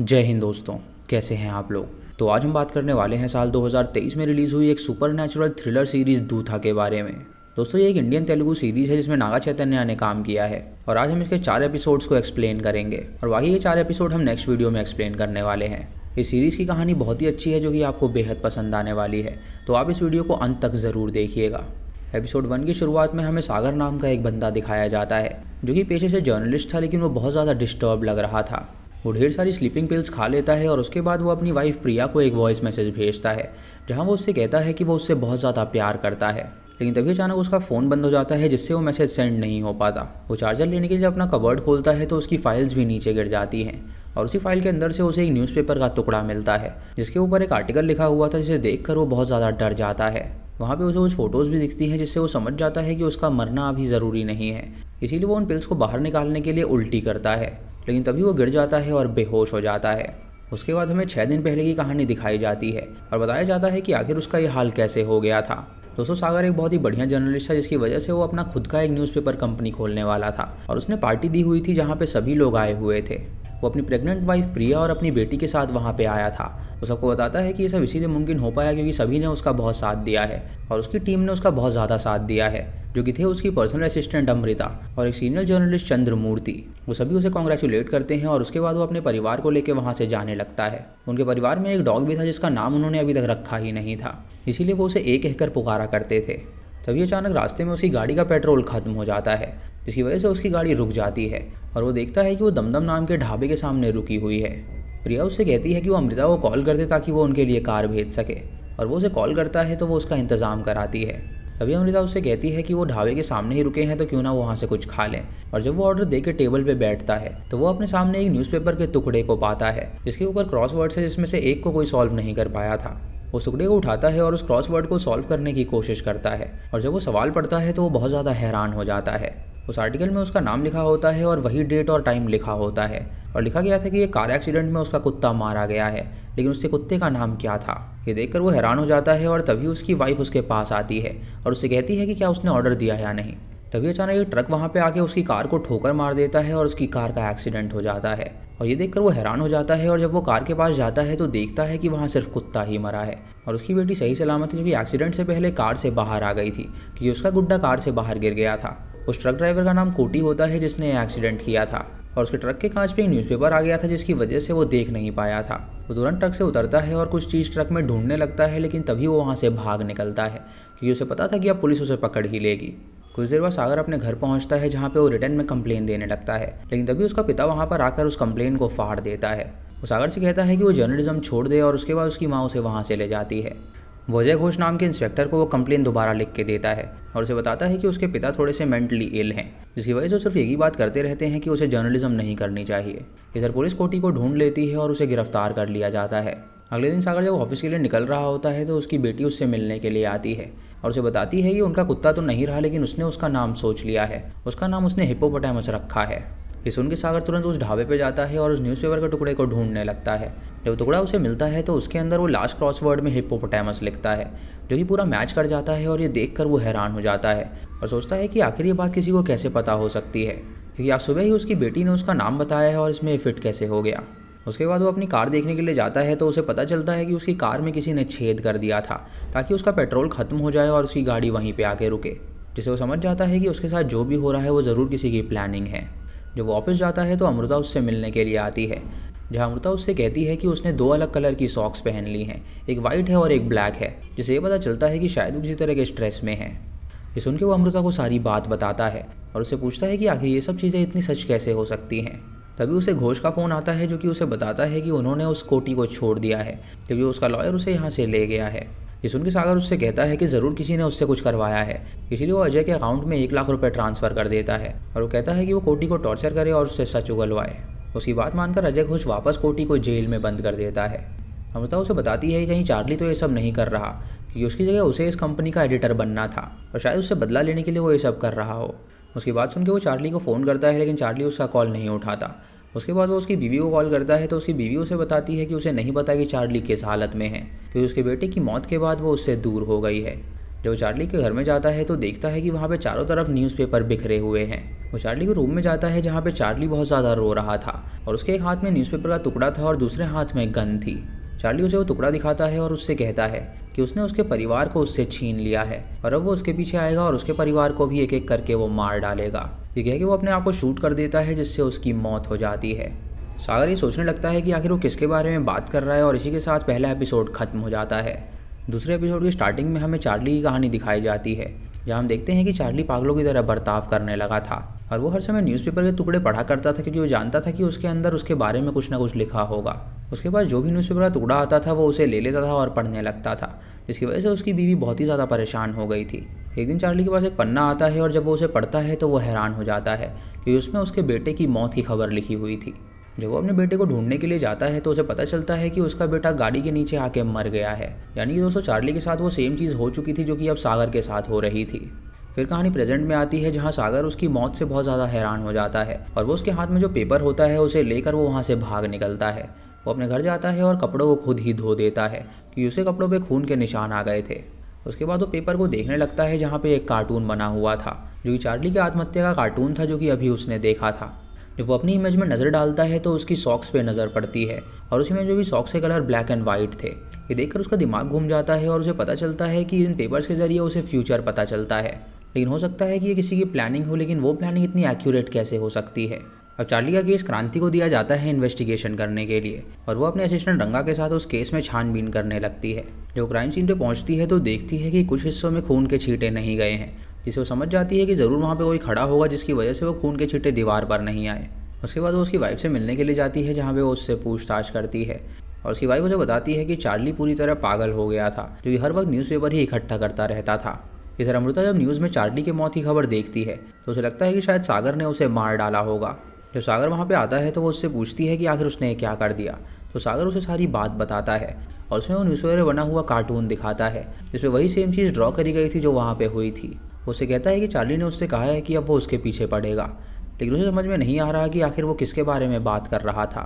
जय हिंद दोस्तों। कैसे हैं आप लोग। तो आज हम बात करने वाले हैं साल 2023 में रिलीज़ हुई एक सुपरनैचुरल थ्रिलर सीरीज़ दूथा के बारे में। दोस्तों ये एक इंडियन तेलुगु सीरीज़ है जिसमें नागा चैतन्य ने काम किया है और आज हम इसके 4 एपिसोड्स को एक्सप्लेन करेंगे और बाकी ये 4 एपिसोड हम नेक्स्ट वीडियो में एक्सप्लेन करने वाले हैं। इस सीरीज़ की कहानी बहुत ही अच्छी है जो कि आपको बेहद पसंद आने वाली है, तो आप इस वीडियो को अंत तक ज़रूर देखिएगा। एपिसोड 1 की शुरुआत में हमें सागर नाम का एक बंदा दिखाया जाता है जो कि पेशे से जर्नलिस्ट था, लेकिन वो बहुत ज़्यादा डिस्टर्ब लग रहा था। वो ढेर सारी स्लीपिंग पिल्स खा लेता है और उसके बाद वो अपनी वाइफ प्रिया को एक वॉइस मैसेज भेजता है जहां वो उससे कहता है कि वो उससे बहुत ज़्यादा प्यार करता है। लेकिन तभी अचानक उसका फ़ोन बंद हो जाता है जिससे वो मैसेज सेंड नहीं हो पाता। वो चार्जर लेने के लिए अपना कबर्ड खोलता है तो उसकी फाइल्स भी नीचे गिर जाती हैं और उसी फाइल के अंदर से उसे एक न्यूज़पेपर का टुकड़ा मिलता है जिसके ऊपर एक आर्टिकल लिखा हुआ था, जिसे देखकर वो बहुत ज़्यादा डर जाता है। वहाँ पे उसे कुछ फ़ोटोज़ भी दिखती हैं जिससे वो समझ जाता है कि उसका मरना अभी ज़रूरी नहीं है, इसीलिए वो उन पिल्स को बाहर निकालने के लिए उल्टी करता है। लेकिन तभी वो गिर जाता है और बेहोश हो जाता है। उसके बाद हमें 6 दिन पहले की कहानी दिखाई जाती है और बताया जाता है कि आखिर उसका ये हाल कैसे हो गया था। दोस्तों सागर एक बहुत ही बढ़िया जर्नलिस्ट था जिसकी वजह से वो अपना खुद का एक न्यूज़पेपर कंपनी खोलने वाला था और उसने पार्टी दी हुई थी जहाँ पे सभी लोग आए हुए थे। वो अपनी प्रेग्नेंट वाइफ प्रिया और अपनी बेटी के साथ वहाँ पे आया था। वो सबको बताता है कि ये सब इसीलिए मुमकिन हो पाया क्योंकि सभी ने उसका बहुत साथ दिया है और उसकी टीम ने उसका बहुत ज़्यादा साथ दिया है, जो कि थे उसकी पर्सनल असिस्टेंट अमृता और एक सीनियर जर्नलिस्ट चंद्रमूर्ति। वो सभी उसे कॉन्ग्रेचुलेट करते हैं और उसके बाद वो अपने परिवार को लेकर वहाँ से जाने लगता है। उनके परिवार में एक डॉग भी था जिसका नाम उन्होंने अभी तक रखा ही नहीं था, इसीलिए वो उसे एक कहकर पुकारा करते थे। तभी अचानक रास्ते में उसकी गाड़ी का पेट्रोल खत्म हो जाता है जिसकी वजह से उसकी गाड़ी रुक जाती है और वो देखता है कि वो दमदम नाम के ढाबे के सामने रुकी हुई है। प्रिया उससे कहती है कि वो अमृता को कॉल कर दे ताकि वो उनके लिए कार भेज सके और वो उसे कॉल करता है तो वो उसका इंतज़ाम कराती है। तभी अमृता उससे कहती है कि वो ढाबे के सामने ही रुके हैं तो क्यों ना वो वहाँ से कुछ खा लें। और जब वो ऑर्डर दे के टेबल पे बैठता है तो वो अपने सामने एक न्यूज़पेपर के टुकड़े को पाता है जिसके ऊपर क्रॉसवर्ड्स है जिसमें से एक को कोई सॉल्व नहीं कर पाया था। वो टुकड़े को उठाता है और उस क्रॉसवर्ड को सॉल्व करने की कोशिश करता है और जब वो सवाल पढ़ता है तो वो बहुत ज़्यादा हैरान हो जाता है। उस आर्टिकल में उसका नाम लिखा होता है और वही डेट और टाइम लिखा होता है और लिखा गया था कि ये कार एक्सीडेंट में उसका कुत्ता मारा गया है, लेकिन उसके कुत्ते का नाम क्या था। ये देखकर वो हैरान हो जाता है और तभी उसकी वाइफ उसके पास आती है और उससे कहती है कि क्या उसने ऑर्डर दिया या नहीं। तभी अचानक एक ट्रक वहाँ पे आके उसकी कार को ठोकर मार देता है और उसकी कार का एक्सीडेंट हो जाता है और ये देखकर वो हैरान हो जाता है। और जब वो कार के पास जाता है तो देखता है कि वहाँ सिर्फ कुत्ता ही मरा है और उसकी बेटी सही सलामत है जो कि एक्सीडेंट से पहले कार से बाहर आ गई थी क्योंकि उसका गुड्डा कार से बाहर गिर गया था। उस ट्रक ड्राइवर का नाम कोटी होता है जिसने एक्सीडेंट किया था और उसके ट्रक के कांच पे एक न्यूज़पेपर आ गया था जिसकी वजह से वो देख नहीं पाया था। वो तुरंत ट्रक से उतरता है और कुछ चीज़ ट्रक में ढूंढने लगता है, लेकिन तभी वो वहाँ से भाग निकलता है क्योंकि उसे पता था कि अब पुलिस उसे पकड़ ही लेगी। कुछ देर बाद सागर अपने घर पहुंचता है जहाँ पे वो रिटर्न में कंप्लेन देने लगता है, लेकिन तभी उसका पिता वहाँ पर आकर उस कंप्लेन को फाड़ देता है। वो सागर से कहता है कि वो जर्नलिज्म छोड़ दे और उसके बाद उसकी माँ उसे वहाँ से ले जाती है। वो अजय घोष नाम के इंस्पेक्टर को वो कंप्लेन दोबारा लिख के देता है और उसे बताता है कि उसके पिता थोड़े से मेंटली इल हैं, जिसकी वजह से सिर्फ एक ही बात करते रहते हैं कि उसे जर्नलिज्म नहीं करनी चाहिए। इधर पुलिस कोटी को ढूंढ लेती है और उसे गिरफ्तार कर लिया जाता है। अगले दिन सागर जब ऑफिस के लिए निकल रहा होता है तो उसकी बेटी उससे मिलने के लिए आती है और उसे बताती है कि उनका कुत्ता तो नहीं रहा, लेकिन उसने उसका नाम सोच लिया है। उसका नाम उसने हिप्पोपोटामस रखा है। ये सुन के सागर तुरंत उस ढाबे पे जाता है और उस न्यूज़पेपर के टुकड़े को ढूंढने लगता है। जब टुकड़ा उसे मिलता है तो उसके अंदर वो लास्ट क्रॉसवर्ड में हिप्पोपोटामस लिखता है जो कि पूरा मैच कर जाता है और ये देखकर वो हैरान हो जाता है और सोचता है कि आखिर ये बात किसी को कैसे पता हो सकती है, क्योंकि आज सुबह ही उसकी बेटी ने उसका नाम बताया है और इसमें फिट कैसे हो गया। उसके बाद वो अपनी कार देखने के लिए जाता है तो उसे पता चलता है कि उसकी कार में किसी ने छेद कर दिया था ताकि उसका पेट्रोल ख़त्म हो जाए और उसकी गाड़ी वहीं पे आके रुके, जिससे वो समझ जाता है कि उसके साथ जो भी हो रहा है वो ज़रूर किसी की प्लानिंग है। जब वो ऑफिस जाता है तो अमृता उससे मिलने के लिए आती है, जहाँ अमृता उससे कहती है कि उसने 2 अलग कलर की सॉक्स पहन ली हैं, एक वाइट है और एक ब्लैक है, जिससे ये पता चलता है कि शायद वो किसी तरह के स्ट्रेस में है। ये सुन के वो अमृता को सारी बात बताता है और उससे पूछता है कि आखिर ये सब चीज़ें इतनी सच कैसे हो सकती हैं। तभी उसे घोष का फ़ोन आता है जो कि उसे बताता है कि उन्होंने उस कोटी को छोड़ दिया है क्योंकि उसका लॉयर उसे यहाँ से ले गया है। ये सुन के सागर उससे कहता है कि ज़रूर किसी ने उससे कुछ करवाया है, इसीलिए वो अजय के अकाउंट में 1 लाख रुपए ट्रांसफ़र कर देता है और वो कहता है कि वो कोटी को टॉर्चर करे और उससे सच उगलवाए। उसकी बात मानकर अजय घोष वापस कोटी को जेल में बंद कर देता है। अमृता उसे बताती है कि कहीं चार्ली तो ये सब नहीं कर रहा, क्योंकि उसकी जगह उसे इस कंपनी का एडिटर बनना था और शायद उससे बदला लेने के लिए वो ये सब कर रहा हो। उसकी बात सुन के वो चार्ली को फ़ोन करता है, लेकिन चार्ली उसका कॉल नहीं उठाता। उसके बाद वो उसकी बीवी को कॉल करता है तो उसकी बीवी उसे बताती है कि उसे नहीं पता कि चार्ली किस हालत में है, क्योंकि उसके बेटे की मौत के बाद वो उससे दूर हो गई है। जब चार्ली के घर में जाता है तो देखता है कि वहाँ पे चारों तरफ न्यूज़पेपर बिखरे हुए हैं वो चार्ली के रूम में जाता है जहाँ पे चार्ली बहुत ज़्यादा रो रहा था और उसके एक हाथ में न्यूज़पेपर का टुकड़ा था और दूसरे हाथ में गन थी। चार्ली उसे वो टुकड़ा दिखाता है और उससे कहता है कि उसने उसके परिवार को उससे छीन लिया है और अब वो उसके पीछे आएगा और उसके परिवार को भी एक एक करके वो मार डालेगा। ये कह के वो अपने आप को शूट कर देता है जिससे उसकी मौत हो जाती है। सागर ये सोचने लगता है कि आखिर वो किसके बारे में बात कर रहा है और इसी के साथ पहला एपिसोड खत्म हो जाता है। दूसरे एपिसोड की स्टार्टिंग में हमें चार्ली की कहानी दिखाई जाती है, जहाँ हम देखते हैं कि चार्ली पागलों की तरह बर्ताव करने लगा था और वो हर समय न्यूज़पेपर के टुकड़े पढ़ा करता था क्योंकि वो जानता था कि उसके अंदर उसके बारे में कुछ ना कुछ लिखा होगा। उसके पास जो भी न्यूज़पेपर का टुकड़ा आता था वो उसे ले लेता था और पढ़ने लगता था, जिसकी वजह से उसकी बीवी बहुत ही ज़्यादा परेशान हो गई थी। एक दिन चार्ली के पास एक पन्ना आता है और जब वो उसे पढ़ता है तो वो हैरान हो जाता है क्योंकि उसमें उसके बेटे की मौत की खबर लिखी हुई थी। जब वो अपने बेटे को ढूंढने के लिए जाता है तो उसे पता चलता है कि उसका बेटा गाड़ी के नीचे आके मर गया है। यानी कि दोस्तों चार्ली के साथ वो सेम चीज़ हो चुकी थी जो कि अब सागर के साथ हो रही थी। फिर कहानी प्रेजेंट में आती है जहाँ सागर उसकी मौत से बहुत ज़्यादा हैरान हो जाता है और वो उसके हाथ में जो पेपर होता है उसे लेकर वो वहाँ से भाग निकलता है। वो अपने घर जाता है और कपड़ों को खुद ही धो देता है क्योंकि उसके कपड़ों पे खून के निशान आ गए थे। उसके बाद वो पेपर को देखने लगता है जहाँ पे एक कार्टून बना हुआ था जो कि चार्ली के आत्महत्या का कार्टून था जो कि अभी उसने देखा था। जब वो अपनी इमेज में नज़र डालता है तो उसकी सॉक्स पे नज़र पड़ती है और उसी में जो भी सॉक्स के कलर ब्लैक एंड वाइट थे। ये देखकर उसका दिमाग घूम जाता है और उसे पता चलता है कि इन पेपर्स के जरिए उसे फ्यूचर पता चलता है। लेकिन हो सकता है कि ये किसी की प्लानिंग हो, लेकिन वो प्लानिंग इतनी एक्यूरेट कैसे हो सकती है। अब चार्ली का केस क्रांति को दिया जाता है इन्वेस्टिगेशन करने के लिए और वो अपने असिस्टेंट रंगा के साथ उस केस में छानबीन करने लगती है। जब क्राइम सीन पे पहुंचती है तो देखती है कि कुछ हिस्सों में खून के छींटे नहीं गए हैं, जिसे वो समझ जाती है कि ज़रूर वहाँ पे कोई खड़ा होगा जिसकी वजह से वो खून के छींटे दीवार पर नहीं आए। उसके बाद वो उसकी वाइफ से मिलने के लिए जाती है जहाँ पे वो उससे पूछताछ करती है और उसकी वाइफ उसे बताती है कि चार्ली पूरी तरह पागल हो गया था जो कि हर वक्त न्यूज़पेपर ही इकट्ठा करता रहता था। इधर अमृता जब न्यूज़ में चार्ली की मौत की खबर देखती है तो उसे लगता है कि शायद सागर ने उसे मार डाला होगा। जब सागर वहाँ पे आता है तो वो उससे पूछती है कि आखिर उसने क्या कर दिया, तो सागर उसे सारी बात बताता है और उसमें वो न्यूज़पेपर बना हुआ कार्टून दिखाता है जिसमें वही सेम चीज़ ड्रॉ करी गई थी जो वहाँ पे हुई थी। उससे कहता है कि चार्ली ने उससे कहा है कि अब वो उसके पीछे पड़ेगा, लेकिन उसे समझ में नहीं आ रहा कि आखिर वो किसके बारे में बात कर रहा था।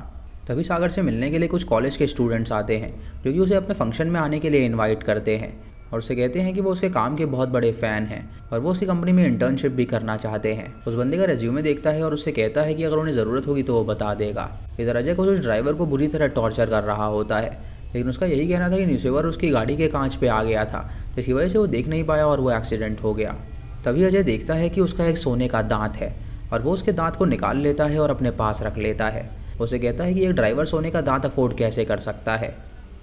तभी सागर से मिलने के लिए कुछ कॉलेज के स्टूडेंट्स आते हैं जो कि उसे अपने फंक्शन में आने के लिए इनवाइट करते हैं और उसे कहते हैं कि वो उसके काम के बहुत बड़े फ़ैन हैं और वो उसकी कंपनी में इंटर्नशिप भी करना चाहते हैं। उस बंदे का रेज्यूमे देखता है और उससे कहता है कि अगर उन्हें ज़रूरत होगी तो वो बता देगा। इधर अजय को उस ड्राइवर को बुरी तरह टॉर्चर कर रहा होता है, लेकिन उसका यही कहना था कि न्यूज़पेपर उसकी गाड़ी के कांच पे आ गया था जिसकी वजह से वो देख नहीं पाया और वो एक्सीडेंट हो गया। तभी अजय देखता है कि उसका एक सोने का दांत है और वो उसके दांत को निकाल लेता है और अपने पास रख लेता है। उसे कहता है कि एक ड्राइवर सोने का दांत अफोर्ड कैसे कर सकता है।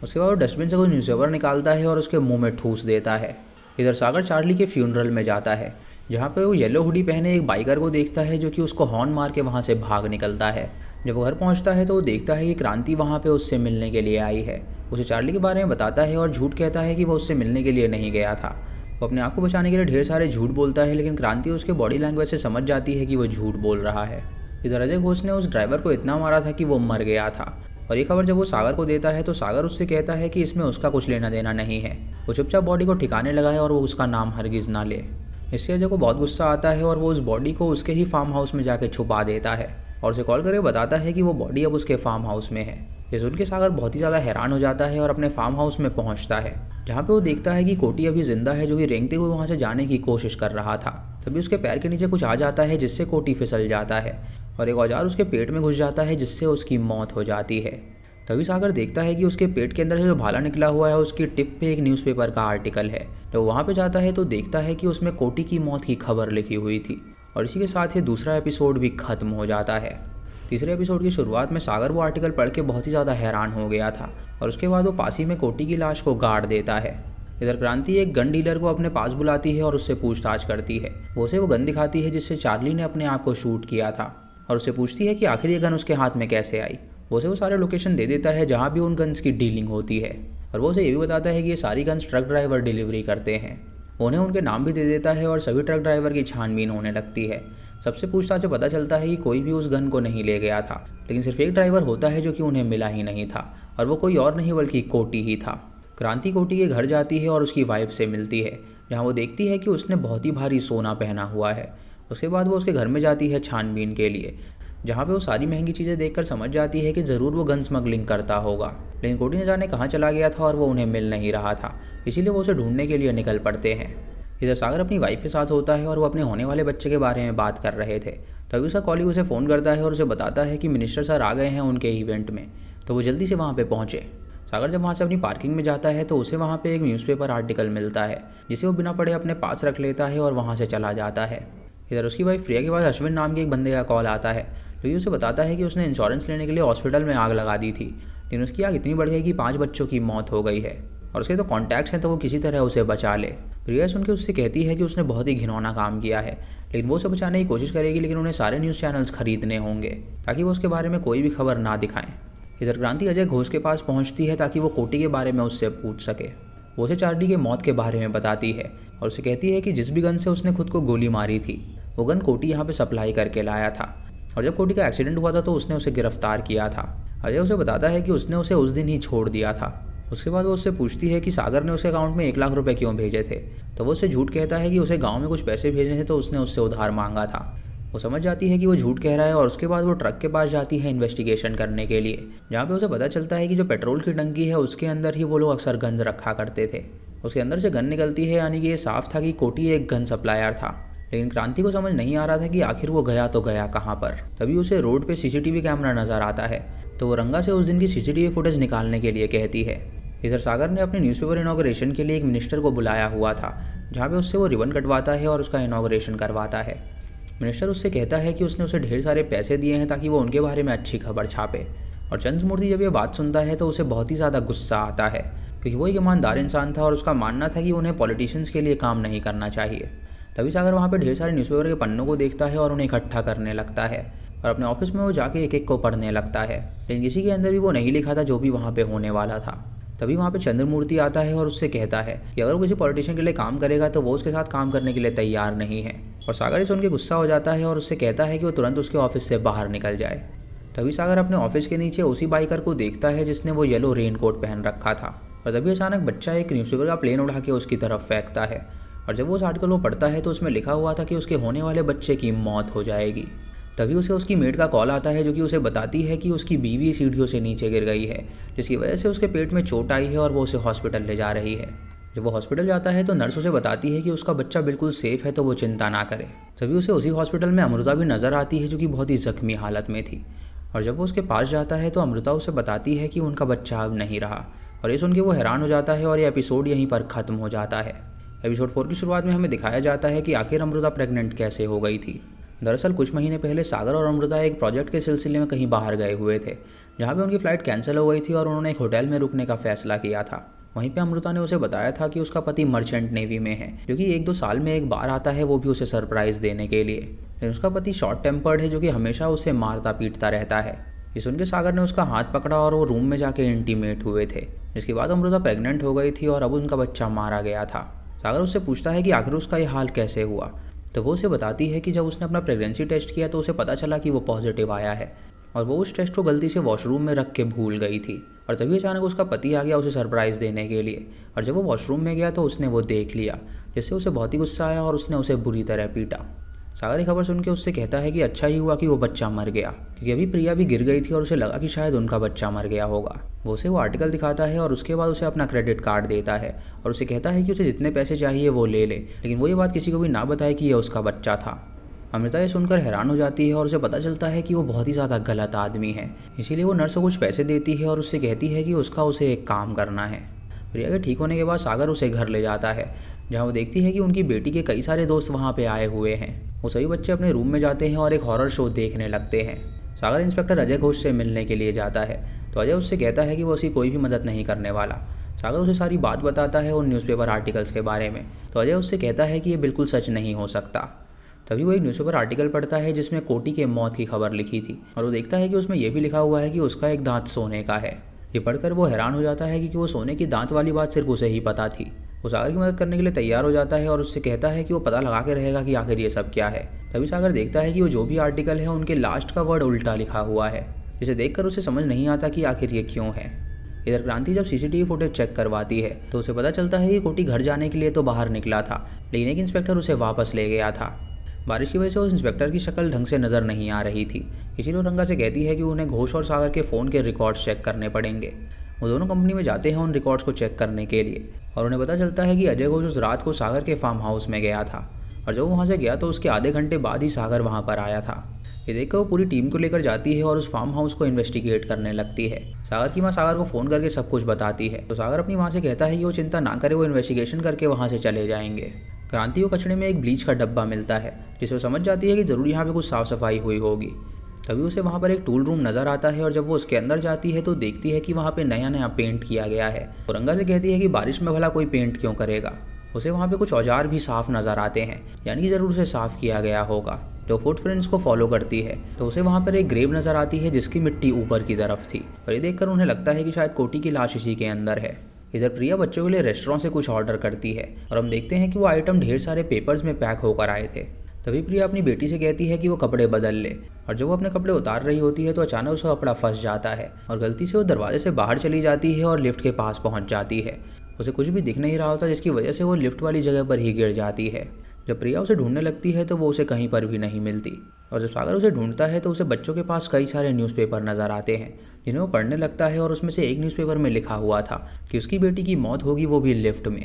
उसके बाद वो डस्टबिन से कुछ न्यूज़पेपर निकालता है और उसके मुंह में ठूस देता है। इधर सागर चार्ली के फ्यूनरल में जाता है जहाँ पे वो येलो हुडी पहने एक बाइकर को देखता है जो कि उसको हॉर्न मार के वहाँ से भाग निकलता है। जब वो घर पहुँचता है तो वो देखता है कि क्रांति वहाँ पे उससे मिलने के लिए आई है। उसे चार्ली के बारे में बताता है और झूठ कहता है कि वो उससे मिलने के लिए नहीं गया था। वो अपने आप को बचाने के लिए ढेर सारे झूठ बोलता है, लेकिन क्रांति उसके बॉडी लैंग्वेज से समझ जाती है कि वो झूठ बोल रहा है। इधर अजय घोष ने उस ड्राइवर को इतना मारा था कि वो मर गया था और ये खबर जब वो सागर को देता है तो सागर उससे कहता है कि इसमें उसका कुछ लेना देना नहीं है। वो चुपचाप बॉडी को ठिकाने लगाए और वो उसका नाम हरगिज़ ना ले। इससे अजय को बहुत गुस्सा आता है और वो उस बॉडी को उसके ही फार्म हाउस में जाके छुपा देता है और उसे कॉल करके बताता है कि वो बॉडी अब उसके फार्म हाउस में है। ये सुन के सागर बहुत ही ज़्यादा हैरान हो जाता है और अपने फार्म हाउस में पहुंचता है जहाँ पे वो देखता है कि कोटी अभी जिंदा है जो कि रेंगते हुए वहाँ से जाने की कोशिश कर रहा था। तभी उसके पैर के नीचे कुछ आ जाता है जिससे कोटी फिसल जाता है और एक औजार उसके पेट में घुस जाता है जिससे उसकी मौत हो जाती है। तभी सागर देखता है कि उसके पेट के अंदर से जो भाला निकला हुआ है उसकी टिप पे एक न्यूज़पेपर का आर्टिकल है। जब वहाँ पे जाता है तो देखता है कि उसमें कोटी की मौत की खबर लिखी हुई थी और इसी के साथ ही दूसरा एपिसोड भी खत्म हो जाता है। तीसरे एपिसोड की शुरुआत में सागर वो आर्टिकल पढ़ के बहुत ही ज़्यादा हैरान हो गया था और उसके बाद वो पास ही में कोटी की लाश को गाड़ देता है। इधर क्रांति एक गन डीलर को अपने पास बुलाती है और उससे पूछताछ करती है। वो उसे वो गन दिखाती है जिससे चार्ली ने अपने आप को शूट किया था और उससे पूछती है कि आखिर ये गन उसके हाथ में कैसे आई। वो उसे वो सारे लोकेशन दे देता है जहाँ भी उन गन्स की डीलिंग होती है और वो उसे ये भी बताता है कि ये सारी गन्स ट्रक ड्राइवर डिलीवरी करते हैं। उन्हें उनके नाम भी दे देता है और सभी ट्रक ड्राइवर की छानबीन होने लगती है। सबसे पूछताछ से पता चलता है कि कोई भी उस गन को नहीं ले गया था, लेकिन सिर्फ एक ड्राइवर होता है जो कि उन्हें मिला ही नहीं था और वो कोई और नहीं बल्कि कोटी ही था। क्रांति कोटी के घर जाती है और उसकी वाइफ से मिलती है जहाँ वो देखती है कि उसने बहुत ही भारी सोना पहना हुआ है। उसके बाद वो उसके घर में जाती है छानबीन के लिए जहाँ पे वो सारी महंगी चीज़ें देखकर समझ जाती है कि ज़रूर वो गन स्मगलिंग करता होगा, लेकिन कोटी न जाने कहाँ चला गया था और वो उन्हें मिल नहीं रहा था, इसीलिए वो उसे ढूंढने के लिए निकल पड़ते हैं। इधर सागर अपनी वाइफ के साथ होता है और वो अपने होने वाले बच्चे के बारे में बात कर रहे थे। तभी उसका कॉलीग उसे फ़ोन करता है और उसे बताता है कि मिनिस्टर सर आ गए हैं उनके इवेंट में, तो वो जल्दी से वहाँ पे पहुँचे। सागर जब वहाँ से अपनी पार्किंग में जाता है तो उसे वहाँ पे एक न्यूज़पेपर आर्टिकल मिलता है, जिसे वो बिना पढ़े अपने पास रख लेता है और वहाँ से चला जाता है। इधर उसकी वाइफ प्रिया के पास अश्विन नाम के एक बंदे का कॉल आता है, जो कि उसे बताता है कि उसने इंश्योरेंस लेने के लिए हॉस्पिटल में आग लगा दी थी, लेकिन उसकी आग इतनी बढ़ गई कि 5 बच्चों की मौत हो गई है और उसके तो कॉन्टैक्ट्स हैं, तो वो किसी तरह उसे बचा ले। प्रिया सुन के उससे कहती है कि उसने बहुत ही घिनौना काम किया है, लेकिन वो उसे बचाने की कोशिश करेगी, लेकिन उन्हें सारे न्यूज़ चैनल्स खरीदने होंगे ताकि वो उसके बारे में कोई भी खबर ना दिखाएं। इधर क्रांति अजय घोष के पास पहुंचती है ताकि वो कोटी के बारे में उससे पूछ सके। वो उसे चार्ली के मौत के बारे में बताती है और उसे कहती है कि जिस भी गन से उसने खुद को गोली मारी थी वो गन कोटी यहाँ पे सप्लाई करके लाया था, और जब कोटी का एक्सीडेंट हुआ था तो उसने उसे गिरफ्तार किया था। अजय उसे बताता है कि उसने उसे उस दिन ही छोड़ दिया था। उसके बाद वो उससे पूछती है कि सागर ने उसके अकाउंट में 1 लाख रुपए क्यों भेजे थे, तो वो उससे झूठ कहता है कि उसे गाँव में कुछ पैसे भेजने थे तो उसने उससे उधार मांगा था। वो समझ जाती है कि वो झूठ कह रहा है और उसके बाद वो ट्रक के पास जाती है इन्वेस्टिगेशन करने के लिए, जहाँ पे उसे पता चलता है कि जो पेट्रोल की टंकी है उसके अंदर ही वो लोग अक्सर गन रखा करते थे। उसके अंदर से गन निकलती है, यानी कि ये साफ था कि कोटी एक गन सप्लायर था। लेकिन क्रांति को समझ नहीं आ रहा था कि आखिर वो गया तो गया कहाँ पर। तभी उसे रोड पे सीसीटीवी कैमरा नज़र आता है, तो वो रंगा से उस दिन की सीसीटीवी फुटेज निकालने के लिए कहती है। इधर सागर ने अपने न्यूज़पेपर इनॉग्रेशन के लिए एक मिनिस्टर को बुलाया हुआ था, जहाँ पे उससे वो रिबन कटवाता है और उसका इनॉग्रेशन करवाता है। मिनिस्टर उससे कहता है कि उसने उसे ढेर सारे पैसे दिए हैं ताकि वो उनके बारे में अच्छी खबर छापे, और चंद्रमूर्ति जब ये बात सुनता है तो उसे बहुत ही ज़्यादा गुस्सा आता है, क्योंकि वो एक ईमानदार इंसान था और उसका मानना था कि उन्हें पॉलिटिशियंस के लिए काम नहीं करना चाहिए। तभी सागर वहाँ पे ढेर सारे न्यूज़पेपर के पन्नों को देखता है और उन्हें इकट्ठा करने लगता है, और अपने ऑफिस में वो जाके एक एक को पढ़ने लगता है, लेकिन किसी के अंदर भी वो नहीं लिखा था जो भी वहाँ पे होने वाला था। तभी वहाँ पे चंद्रमूर्ति आता है और उससे कहता है कि अगर वो किसी पॉलिटिशियन के लिए काम करेगा तो वो उसके साथ काम करने के लिए तैयार नहीं है, और सागर इसे उनके गुस्सा हो जाता है और उससे कहता है कि वो तुरंत उसके ऑफिस से बाहर निकल जाए। तभी सागर अपने ऑफिस के नीचे उसी बाइकर को देखता है जिसने वो येलो रेन कोट पहन रखा था, और तभी अचानक बच्चा एक न्यूज़पेपर का प्लेन उड़ा के उसकी तरफ फेंकता है, और जब वो उस आर्टिकल को पढ़ता है तो उसमें लिखा हुआ था कि उसके होने वाले बच्चे की मौत हो जाएगी। तभी उसे उसकी मेड का कॉल आता है, जो कि उसे बताती है कि उसकी बीवी सीढ़ियों से नीचे गिर गई है, जिसकी वजह से उसके पेट में चोट आई है और वो उसे हॉस्पिटल ले जा रही है। जब वो हॉस्पिटल जाता है तो नर्स उसे बताती है कि उसका बच्चा बिल्कुल सेफ है, तो वो चिंता ना करे। तभी उसे उसी हॉस्पिटल में अमृता भी नज़र आती है, जो कि बहुत ही ज़ख्मी हालत में थी, और जब वो उसके पास जाता है तो अमृता उसे बताती है कि उनका बच्चा अब नहीं रहा, और ये सुन के वो हैरान हो जाता है और ये एपिसोड यहीं पर ख़त्म हो जाता है। एपिसोड 4 की शुरुआत में हमें दिखाया जाता है कि आखिर अमृता प्रेग्नेंट कैसे हो गई थी। दरअसल कुछ महीने पहले सागर और अमृता एक प्रोजेक्ट के सिलसिले में कहीं बाहर गए हुए थे, जहाँ पे उनकी फ़्लाइट कैंसिल हो गई थी और उन्होंने एक होटल में रुकने का फैसला किया था। वहीं पे अमृता ने उसे बताया था कि उसका पति मर्चेंट नेवी में है, जो कि 1-2 साल में एक बार आता है, वो भी उसे सरप्राइज़ देने के लिए। लेकिन उसका पति शॉर्ट टेम्पर्ड है, जो कि हमेशा उसे मारता पीटता रहता है। ये सुन के सागर ने उसका हाथ पकड़ा और वो रूम में जाके इंटीमेट हुए थे, जिसके बाद अमृता प्रेग्नेंट हो गई थी और अब उनका बच्चा मारा गया था। सागर उससे पूछता है कि आखिर उसका ये हाल कैसे हुआ, तो वो उसे बताती है कि जब उसने अपना प्रेगनेंसी टेस्ट किया तो उसे पता चला कि वो पॉजिटिव आया है, और वो उस टेस्ट को गलती से वॉशरूम में रख के भूल गई थी, और तभी अचानक उसका पति आ गया उसे सरप्राइज़ देने के लिए, और जब वो वॉशरूम में गया तो उसने वो देख लिया, जिससे उसे बहुत ही गुस्सा आया और उसने उसे बुरी तरह पीटा। सागर ये खबर सुन के उससे कहता है कि अच्छा ही हुआ कि वो बच्चा मर गया, क्योंकि अभी प्रिया भी गिर गई थी और उसे लगा कि शायद उनका बच्चा मर गया होगा। वो उसे वो आर्टिकल दिखाता है और उसके बाद उसे अपना क्रेडिट कार्ड देता है और उसे कहता है कि उसे जितने पैसे चाहिए वो ले ले, लेकिन वो ये बात किसी को भी ना बताए कि यह उसका बच्चा था। अमृता ये सुनकर हैरान हो जाती है और उसे पता चलता है कि वो बहुत ही ज़्यादा गलत आदमी है, इसीलिए वो नर्स को कुछ पैसे देती है और उससे कहती है कि उसका उसे एक काम करना है। प्रिया के ठीक होने के बाद सागर उसे घर ले जाता है, जहाँ वो देखती है कि उनकी बेटी के कई सारे दोस्त वहाँ पे आए हुए हैं। वो सभी बच्चे अपने रूम में जाते हैं और एक हॉरर शो देखने लगते हैं। सागर इंस्पेक्टर अजय घोष से मिलने के लिए जाता है, तो अजय उससे कहता है कि वो उसकी कोई भी मदद नहीं करने वाला। सागर उसे सारी बात बताता है उन न्यूज़पेपर आर्टिकल्स के बारे में, तो अजय उससे कहता है कि ये बिल्कुल सच नहीं हो सकता। तभी वो एक न्यूज़पेपर आर्टिकल पढ़ता है जिसमें कोटी के मौत की खबर लिखी थी, और वो देखता है कि उसमें यह भी लिखा हुआ है कि उसका एक दांत सोने का है। ये पढ़कर वो हैरान हो जाता है कि वो सोने की दांत वाली बात सिर्फ उसे ही पता थी। वो सागर की मदद करने के लिए तैयार हो जाता है और उससे कहता है कि वो पता लगा के रहेगा कि आखिर ये सब क्या है। तभी सागर देखता है कि वो जो भी आर्टिकल है उनके लास्ट का वर्ड उल्टा लिखा हुआ है, जिसे देखकर उसे समझ नहीं आता कि आखिर ये क्यों है। इधर क्रांति जब सीसीटीवी फुटेज चेक करवाती है तो उसे पता चलता है कि कोटी घर जाने के लिए तो बाहर निकला था, लेकिन एक इंस्पेक्टर उसे वापस ले गया था। बारिश की वजह से उस इंस्पेक्टर की शक्ल ढंग से नज़र नहीं आ रही थी, इसीलिए रंगा से कहती है कि उन्हें घोष और सागर के फ़ोन के रिकॉर्ड्स चेक करने पड़ेंगे। वो दोनों कंपनी में जाते हैं उन रिकॉर्ड्स को चेक करने के लिए और उन्हें पता चलता है कि अजय घोष उस रात को सागर के फार्म हाउस में गया था और जब वो वहाँ से गया तो उसके आधे घंटे बाद ही सागर वहाँ पर आया था। ये देखकर वो पूरी टीम को लेकर जाती है और उस फार्म हाउस को इन्वेस्टिगेट करने लगती है। सागर की माँ सागर को फ़ोन करके सब कुछ बताती है तो सागर अपनी माँ से कहता है कि वो चिंता ना करे, वो इन्वेस्टिगेशन करके वहाँ से चले जाएंगे। क्रांति को कचड़े में एक ब्लीच का डब्बा मिलता है जिसे वो समझ जाती है कि ज़रूर यहाँ पे कुछ साफ़ सफाई हुई होगी। तभी उसे वहाँ पर एक टूल रूम नज़र आता है और जब वो उसके अंदर जाती है तो देखती है कि वहाँ पे नया नया पेंट किया गया है। औरंगा से कहती है कि बारिश में भला कोई पेंट क्यों करेगा। उसे वहाँ पे कुछ औजार भी साफ नज़र आते हैं, यानी कि ज़रूर उसे साफ़ किया गया होगा। जो फुटप्रिंट्स को फॉलो करती है तो उसे वहाँ पर एक ग्रेव नज़र आती है जिसकी मिट्टी ऊपर की तरफ थी और ये देखकर उन्हें लगता है कि शायद कोटी की लाश इसी के अंदर है। इधर प्रिया बच्चों के लिए रेस्टोरेंट से कुछ ऑर्डर करती है और हम देखते हैं कि वो आइटम ढेर सारे पेपर्स में पैक होकर आए थे। तभी प्रिया अपनी बेटी से कहती है कि वो कपड़े बदल ले और जब वो अपने कपड़े उतार रही होती है तो अचानक उसका कपड़ा फंस जाता है और गलती से वो दरवाजे से बाहर चली जाती है और लिफ्ट के पास पहुंच जाती है। उसे कुछ भी दिख नहीं रहा होता जिसकी वजह से वो लिफ्ट वाली जगह पर ही गिर जाती है। जब प्रिया उसे ढूंढने लगती है तो वो उसे कहीं पर भी नहीं मिलती और जब सागर उसे ढूंढता है तो उसे बच्चों के पास कई सारे न्यूज़पेपर नज़र आते हैं जिन्हें वो पढ़ने लगता है और उसमें से एक न्यूज़पेपर में लिखा हुआ था कि उसकी बेटी की मौत होगी, वो भी लिफ्ट में।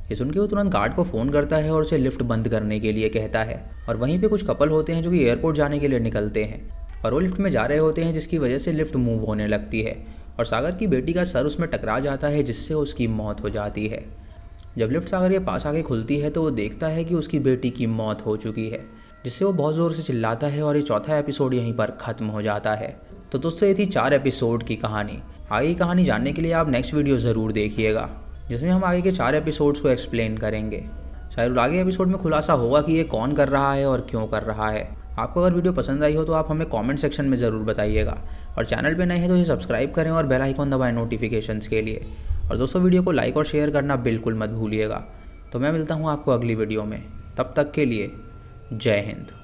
ये सुन के वो तुरंत गार्ड को फ़ोन करता है और उसे लिफ्ट बंद करने के लिए कहता है और वहीं पे कुछ कपल होते हैं जो कि एयरपोर्ट जाने के लिए निकलते हैं और वो लिफ्ट में जा रहे होते हैं जिसकी वजह से लिफ्ट मूव होने लगती है और सागर की बेटी का सर उसमें टकरा जाता है जिससे उसकी मौत हो जाती है। जब लिफ्ट सागर के पास आके खुलती है तो वो देखता है कि उसकी बेटी की मौत हो चुकी है, जिससे वो बहुत ज़ोर से चिल्लाता है और ये चौथा एपिसोड यहीं पर ख़त्म हो जाता है। तो दोस्तों ये थी 4 एपिसोड की कहानी। आगे की कहानी जानने के लिए आप नेक्स्ट वीडियो ज़रूर देखिएगा जिसमें हम आगे के 4 एपिसोड्स को एक्सप्लेन करेंगे। शायद आगे एपिसोड में खुलासा होगा कि ये कौन कर रहा है और क्यों कर रहा है। आपको अगर वीडियो पसंद आई हो तो आप हमें कमेंट सेक्शन में ज़रूर बताइएगा और चैनल पे नए हैं तो इसे सब्सक्राइब करें और बेल आइकन दबाएं नोटिफिकेशंस के लिए। और दोस्तों वीडियो को लाइक और शेयर करना बिल्कुल मत भूलिएगा। तो मैं मिलता हूँ आपको अगली वीडियो में, तब तक के लिए जय हिंद।